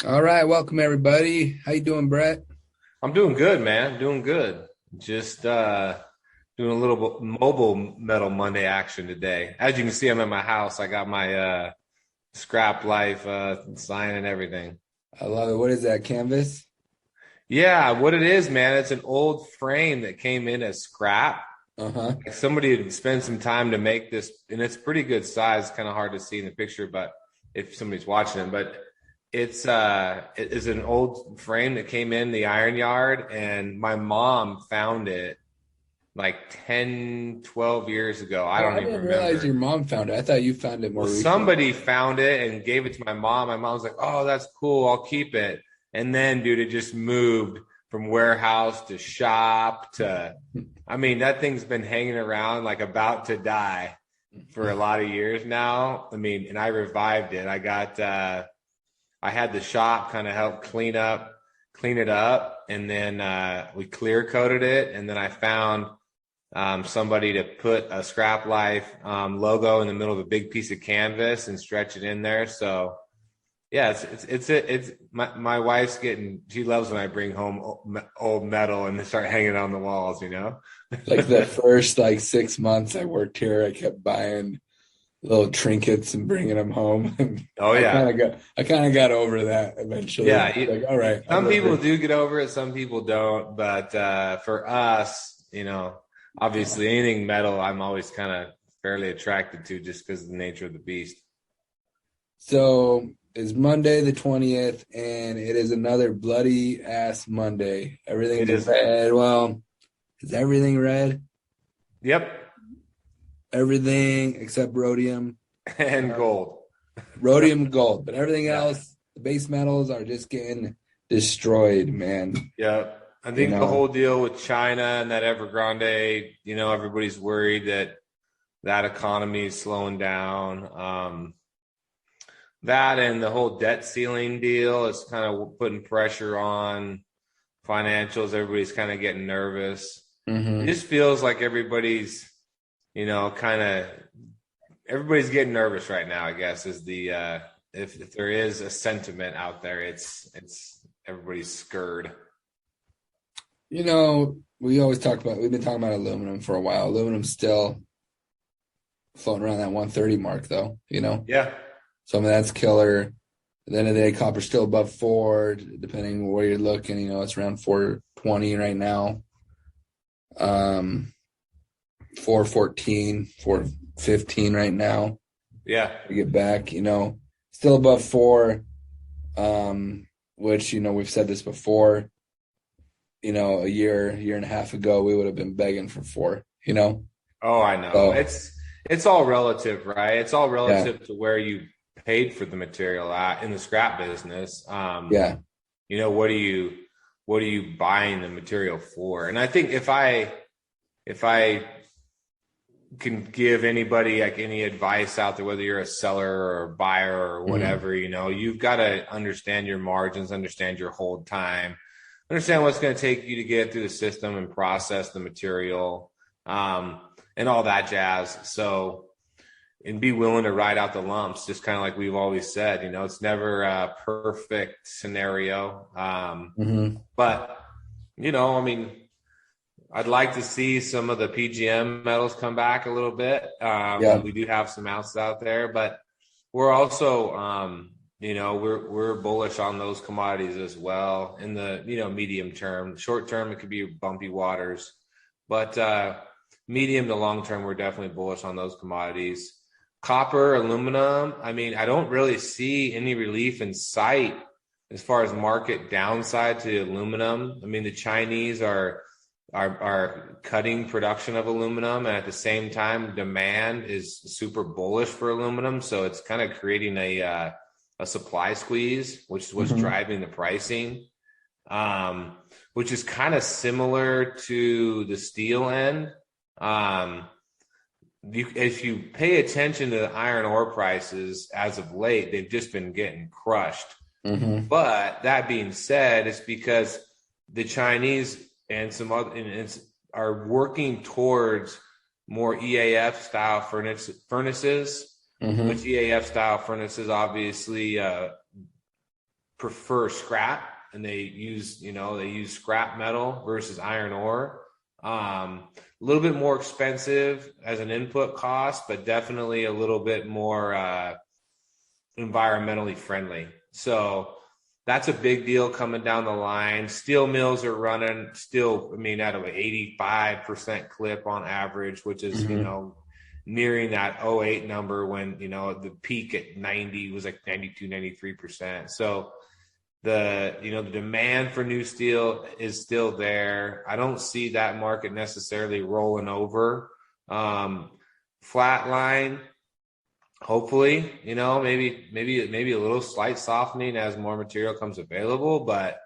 All right, welcome everybody. How you doing, Brett? I'm doing good, man. Doing good. Just doing a little mobile metal Monday action today. As you can see, I'm at my house. I got my Scrap Life sign and everything. I love it. What is that, canvas? Yeah, what it is, man, it's an old frame that came in as scrap. Uh-huh. Like somebody had spent some time to make this, and it's pretty good size. Kind of hard to see in the picture, but if somebody's watching it, but it is an old frame that came in the iron yard, and my mom found it like 10, 12 years ago. I Oh, don't I even didn't realize remember. your mom found it. I thought you found it more Well, recently. somebody found it and gave it to my mom. My mom's like, "Oh, that's cool. I'll keep it." And then, dude, it just moved from warehouse to shop to, I mean, that thing's been hanging around like about to die for a lot of years now. I mean, and I revived it. I had the shop kind of help clean it up, and then we clear coated it, and then I found somebody to put a Scrap Life logo in the middle of a big piece of canvas and stretch it in there. So yeah, it's my wife's she loves when I bring home old metal and they start hanging on the walls, you know. Like the first 6 months I worked here, I kept buying little trinkets and bringing them home, and Oh yeah, I kind of got over that eventually. yeah. Like, all right, I'll Some live people with. do get over it, some people don't. But for us, obviously anything metal, I'm always kind of fairly attracted to just because of the nature of the beast. So it's Monday the 20th, and it is another bloody ass Monday. It Everything's is. red. Well, is everything red? Yep. Everything except rhodium. And Uh, gold. Rhodium gold, but everything Yeah. else, the base metals are just getting destroyed, man. Yeah. I You think the know, whole deal with China and that Evergrande, everybody's worried that that economy is slowing down. That and the whole debt ceiling deal is kind of putting pressure on financials. Everybody's kind of getting nervous. It hmm just feels like kind of everybody's getting nervous right now, I guess, is the if there is a sentiment out there, it's everybody's scared. we've been talking about aluminum for a while. Aluminum's still floating around that 130 mark, though, Yeah. So I mean, that's killer. At the end of the day, copper's still above four, depending where you're looking. It's around 420 right now. 414, 415 right now. Yeah. We get back, still above four. Which, we've said this before, a year and a half ago, we would have been begging for four. Oh, I know. So It's all relative, right? It's all yeah, relative to where you paid for the material at in the scrap business. yeah. What are you buying the material for? And I think if I can give anybody like any advice out there, whether you're a seller or a buyer or hmm whatever, you've got to understand your margins, understand your hold time, understand what's going to take you to get through the system and process the material, and all that jazz. So, and be willing to ride out the lumps, just kind of like we've always said, it's never a perfect scenario. hmm But, I mean, I'd like to see some of the PGM metals come back a little bit. Yeah. We do have some ounces out there, but we're also, we're bullish on those commodities as well in the, medium term. Short term, it could be bumpy waters, but medium to long term, we're definitely bullish on those commodities. Copper, aluminum. I mean, I don't really see any relief in sight as far as market downside to aluminum. I mean, the Chinese are cutting production of aluminum, and at the same time demand is super bullish for aluminum, so it's kind of creating a supply squeeze, which is what's hmm driving the pricing, which is kind of similar to the steel end. If you pay attention to the iron ore prices as of late, they've just been getting crushed. hmm But that being said, it's because the Chinese and some other are working towards more EAF style furnaces, which hmm EAF style furnaces obviously prefer scrap, and they use scrap metal versus iron ore. A little bit more expensive as an input cost, but definitely a little bit more environmentally friendly. So that's a big deal coming down the line. Steel mills are running still, I mean, at an 85% clip on average, which is, nearing that '08 number when, the peak at 90 was like 92, 93%. So the demand for new steel is still there. I don't see that market necessarily rolling over. Flatline, hopefully, maybe a little slight softening as more material comes available, but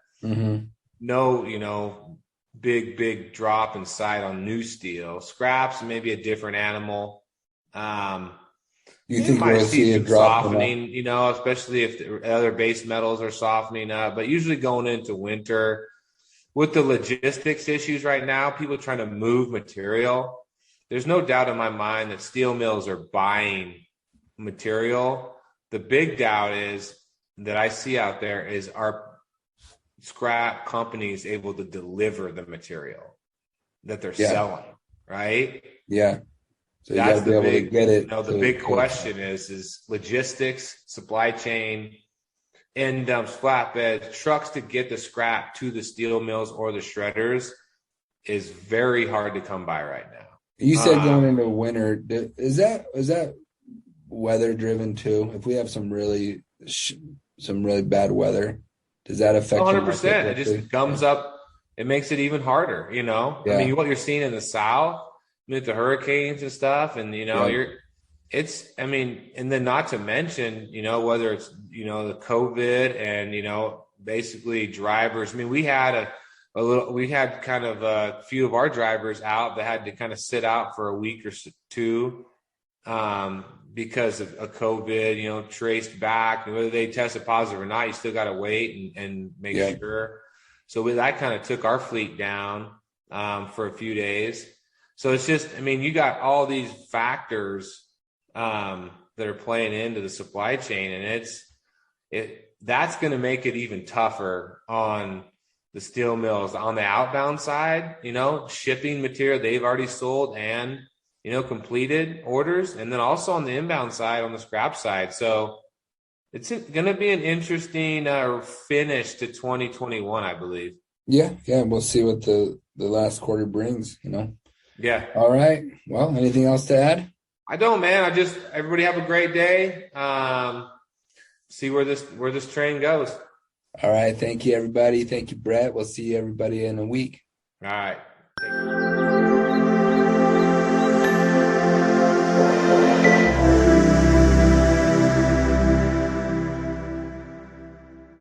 no, big drop in sight on new steel. Scraps, maybe a different animal. You think we'll see a drop softening, especially if the other base metals are softening up, but usually going into winter with the logistics issues right now, people trying to move material. There's no doubt in my mind that steel mills are buying material. The big doubt is that I see out there is, are scrap companies able to deliver the material that they're selling, right? Yeah. So you got to be able to get it. The big question is logistics, supply chain, end dumps, flatbeds, trucks to get the scrap to the steel mills or the shredders is very hard to come by right now. You said going into winter, is that weather driven too? If we have some really bad weather, does that affect? 100%. It just gums up. It makes it even harder. I mean, what you're seeing in the South with the hurricanes and stuff, and and then not to mention, whether it's the COVID and basically drivers. I mean, we had kind of a few of our drivers out that had to kind of sit out for a week or two because of COVID, traced back. And whether they tested positive or not, you still got to wait and make sure. So that kind of took our fleet down for a few days. So it's just, I mean, you got all these factors that are playing into the supply chain, and that's going to make it even tougher on the steel mills on the outbound side, shipping material they've already sold and, completed orders, and then also on the inbound side, on the scrap side. So it's going to be an interesting finish to 2021, I believe. Yeah. We'll see what the last quarter brings, Yeah. All right. Well, anything else to add? I don't, man. Everybody have a great day. See where this train goes. All right. Thank you, everybody. Thank you, Brett. We'll see everybody in a week. All right. Thank you.